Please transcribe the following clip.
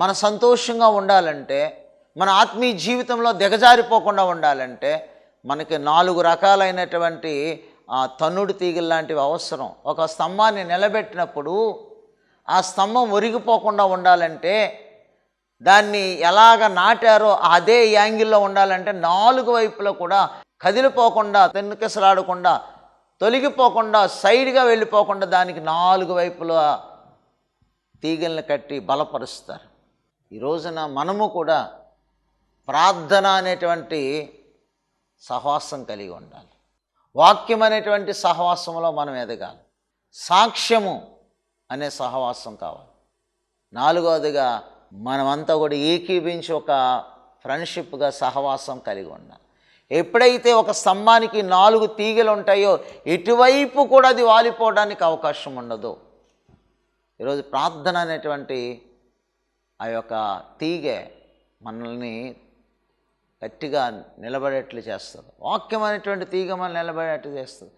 మన సంతోషంగా ఉండాలంటే, మన ఆత్మీయ జీవితంలో దిగజారిపోకుండా ఉండాలంటే మనకి 4 రకాలైనటువంటి తన్నుడు తీగలు లాంటివి అవసరం. ఒక స్తంభాన్ని నిలబెట్టినప్పుడు ఆ స్తంభం ఒరిగిపోకుండా ఉండాలంటే, దాన్ని ఎలాగ నాటారో అదే యాంగిల్లో ఉండాలంటే 4 వైపులా కూడా కదిలిపోకుండా, తెన్నుకెసలాడకుండా, తొలగిపోకుండా, సైడ్గా వెళ్ళిపోకుండా దానికి 4 వైపులా తీగల్ని కట్టి బలపరుస్తారు. ఈ రోజున మనము కూడా ప్రార్థన అనేటువంటి సహవాసం కలిగి ఉండాలి. వాక్యం అనేటువంటి సహవాసంలో మనం ఎదగాలి. సాక్ష్యము అనే సహవాసం కావాలి. 4వదిగా మనమంతా కూడా ఏకీభించి ఒక ఫ్రెండ్షిప్గా సహవాసం కలిగి ఉండాలి. ఎప్పుడైతే ఒక స్తంభానికి 4 తీగలు ఉంటాయో ఎటువైపు కూడా అది వాలిపోవడానికి అవకాశం ఉండదు. ఈరోజు ప్రార్థన అనేటువంటి ఆ యొక్క తీగె మనల్ని గట్టిగా నిలబడేట్లు చేస్తుంది. వాక్యం అనేటువంటి తీగ మనల్ని నిలబడేట్లు చేస్తుంది.